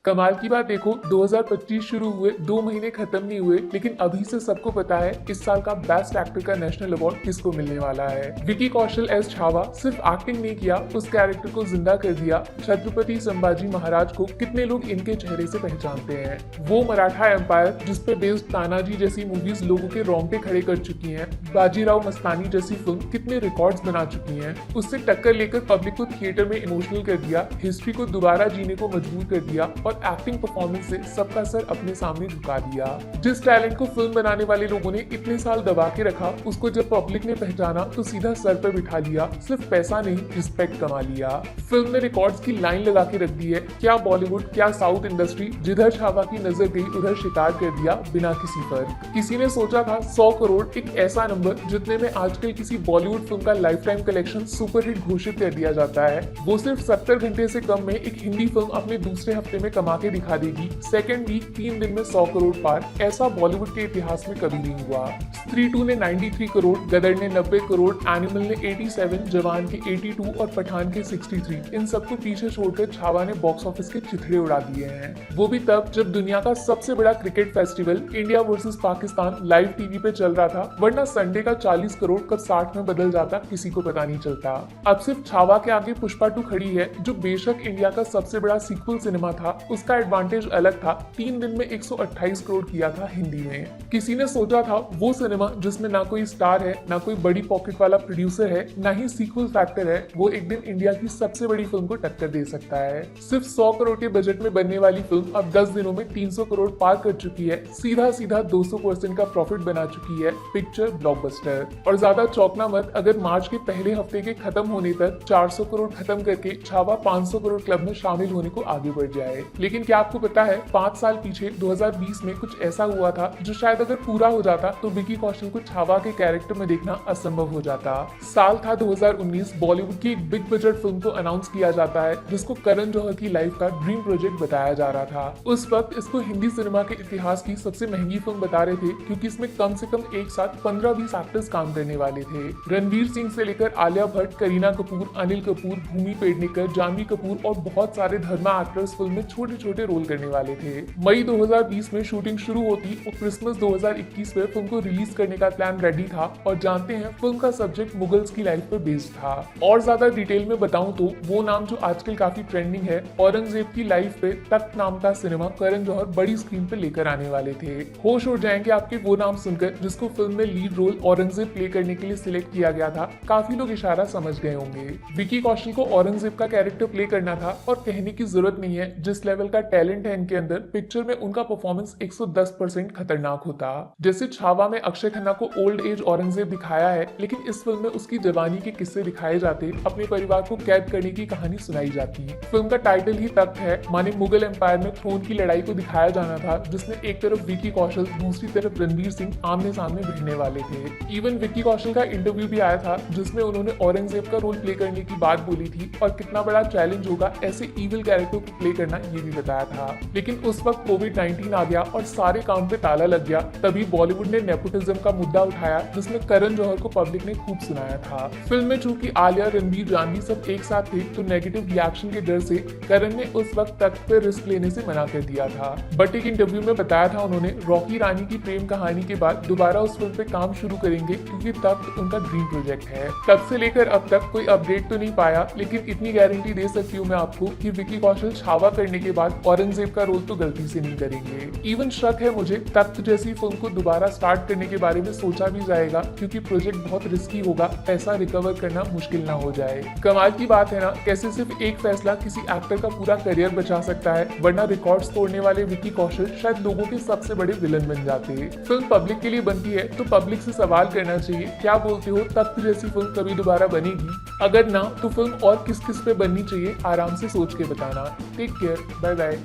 कमाल की बात देखो, 2025 शुरू हुए 2 महीने खत्म नहीं हुए, लेकिन अभी से सबको पता है इस साल का बेस्ट एक्टर का नेशनल अवार्ड किसको मिलने वाला है। विकी कौशल एज छावा सिर्फ एक्टिंग नहीं किया, उस कैरेक्टर को जिंदा कर दिया। छत्रपति संभाजी महाराज को कितने लोग इनके चेहरे से पहचानते हैं। वो मराठा एम्पायर जिसपे बेस्ड तानाजी जैसी मूवीज लोगों के रोंगटे खड़े कर चुकी हैं। बाजीराव मस्तानी जैसी फिल्म कितने रिकॉर्ड्स बना चुकी हैं। उससे टक्कर लेकर पब्लिक को थिएटर में इमोशनल कर दिया, हिस्ट्री को दोबारा जीने को मजबूर कर दिया और एक्टिंग परफॉर्मेंस से सबका सर अपने सामने झुका दिया। जिस टैलेंट को फिल्म बनाने वाले लोगों ने इतने साल दबा के रखा, उसको जब पब्लिक ने पहचाना तो सीधा सर पर बिठा लिया। सिर्फ पैसा नहीं, रिस्पेक्ट कमा लिया। फिल्म ने रिकॉर्ड्स की लाइन लगा के रख दी है। क्या बॉलीवुड, क्या साउथ इंडस्ट्री, जिधर छावा की नजर गई उधर शिकार कर दिया बिना किसी फर्क। किसी ने सोचा था 100 करोड़ एक ऐसा नंबर जितने में आजकल किसी बॉलीवुड फिल्म का लाइफ टाइम कलेक्शन सुपरहिट घोषित कर दिया जाता है। वो सिर्फ 70 घंटे से कम में एक हिंदी फिल्म अपने दूसरे हफ्ते में कमा के दिखा देगी। सेकंड वीक 3 दिन में 100 करोड़ पार, ऐसा बॉलीवुड के इतिहास में कभी नहीं हुआ। स्त्री 2 ने 93 करोड़, गदर ने 90 करोड़, एनिमल ने 87, जवान के 82 और पठान के 63। इन सबको पीछे छोड़कर छावा ने बॉक्स ऑफिस के चिथड़े उड़ा दिए हैं। वो भी तब जब दुनिया का सबसे बड़ा cricket festival India versus Pakistan live TV पे चल रहा था, वरना संडे का 40 करोड़ कब 60 में बदल जाता किसी को पता नहीं चलता। अब सिर्फ छावा के आगे पुष्पा 2 खड़ी है, जो बेशक इंडिया का सबसे बड़ा सीक्वल सिनेमा था, उसका एडवांटेज अलग था। 3 दिन में 128 करोड़ किया था हिंदी में। किसी ने सोचा था वो सिनेमा जिसमें ना कोई स्टार है, ना कोई बड़ी पॉकेट वाला प्रोड्यूसर है, ना ही सीक्वल फैक्टर है, वो एक दिन इंडिया की सबसे बड़ी फिल्म को टक्कर दे सकता है। सिर्फ 100 करोड़ के बजट में बनने वाली फिल्म अब 10 दिनों में 300 करोड़ पार कर चुकी है। सीधा सीधा 200% का प्रॉफिट बना चुकी है। Picture blockbuster. और ज्यादा चौंकना मत अगर मार्च के पहले हफ्ते के खत्म होने तक 400 करोड़ खत्म करके छावा 500 करोड़ क्लब में शामिल होने को आगे बढ़ जाए। लेकिन क्या आपको पता है 5 साल पीछे 2020 में कुछ ऐसा हुआ था जो शायद अगर पूरा हो जाता तो विकी कौशल को छावा के कैरेक्टर में देखना असंभव हो जाता। साल था 2019। बॉलीवुड की एक बिग बजट फिल्म को अनाउंस किया जाता है जिसको करण जौहर की लाइफ का ड्रीम प्रोजेक्ट बताया जा रहा था। उस वक्त इसको हिंदी सिनेमा के इतिहास की सबसे महंगी फिल्म बता रहे थे, क्योंकि इसमें कम से कम एक साथ 15-20 एक्टर्स काम करने वाले थे। रणवीर सिंह से लेकर आलिया भट्ट, करीना कपूर, अनिल कपूर, भूमि पेडनेकर, जानवी कपूर और बहुत सारे धर्मा एक्टर्स फिल्म में छोटे छोटे रोल करने वाले थे। मई 2020 में शूटिंग शुरू होती और क्रिसमस 2021 में फिल्म को रिलीज करने का प्लान रेडी था। और जानते हैं फिल्म का सब्जेक्ट मुगल्स की लाइफ पर बेस्ड था। और ज्यादा डिटेल में बताऊं तो वो नाम जो आजकल काफी ट्रेंडिंग है, औरंगजेब की लाइफ पे तख्त नाम का सिनेमा करण जौहर बड़ी स्क्रीन पे लेकर आने वाले थे। होश उड़ जाएंगे आपके वो नाम सुनकर जिसको फिल्म में लीड रोल औरंगजेब प्ले करने के लिए सिलेक्ट किया गया था। काफी लोग इशारा समझ गए होंगे। विकी कौशल को औरंगजेब का कैरेक्टर प्ले करना था और कहने की जरूरत नहीं है जिस लेवल का टैलेंट है इनके अंदर, पिक्चर में उनका परफॉर्मेंस 110% खतरनाक होता। जैसे छावा में अक्षय खन्ना को ओल्ड एज औरंगजेब दिखाया है, लेकिन इस फिल्म में उसकी जवानी के किस्से दिखाए जाते, अपने परिवार को कैद करने की कहानी सुनाई जाती। फिल्म का टाइटल ही तख्त है, माने मुगल एम्पायर में थ्रोन की लड़ाई को दिखाया जाना था, जिसमें एक तरफ विकी कौशल, दूसरी तरफ रणवीर सिंह आमने सामने भिड़ने वाले थे। इवन विकी कौशल का इंटरव्यू भी आया था जिसमें उन्होंने औरंगजेब का रोल प्ले करने की बात बोली थी और कितना बड़ा चैलेंज होगा ऐसे इविल कैरेक्टर को प्ले करना, ये भी बताया था। लेकिन उस वक्त कोविड-19 आ गया और सारे काम पे ताला लग गया। तभी बॉलीवुड ने नेपोटिज्म का मुद्दा उठाया, जिसमें करण जौहर को पब्लिक ने खूब सुनाया था। फिल्म में चूंकि आलिया, रणवीर, जानवी सब एक साथ थे, तो नेगेटिव रिएक्शन के डर से करण ने उस वक्त तख्त पे रिस्क लेने से मना कर दिया था। बट एक इंटरव्यू में बताया था उन्होंने, रॉकी रानी की प्रेम कहानी के बाद दोबारा उस फिल्म पे काम शुरू करेंगे, क्योंकि तख्त उनका ड्रीम प्रोजेक्ट है। तब से लेकर अब तक कोई अपडेट तो नहीं पाया, लेकिन इतनी गारंटी दे सकती हूँ मैं आपको कि विकी कौशल छावा करने के बाद औरंगजेब का रोल तो गलती से नहीं करेंगे। इवन शक है मुझे तख्त जैसी फिल्म को दोबारा स्टार्ट करने के बारे में सोचा भी जाएगा, क्योंकि प्रोजेक्ट बहुत रिस्की होगा, पैसा रिकवर करना मुश्किल ना हो जाए। कमाल की बात है ना, कैसे सिर्फ एक फैसला किसी एक्टर का पूरा करियर बचा सकता है, वरना रिकॉर्ड्स तोड़ने वाले विकी कौशल शायद लोगों के सबसे बड़े विलन बन जाते। फिल्म पब्लिक के लिए बनती है तो पब्लिक से सवाल करना चाहिए, क्या बोलते हो तख्त जैसी फिल्म कभी दोबारा बनेगी? अगर ना तो फिल्म और किस किस पे बननी चाहिए, आराम से सोच के बताना। Take care, bye bye.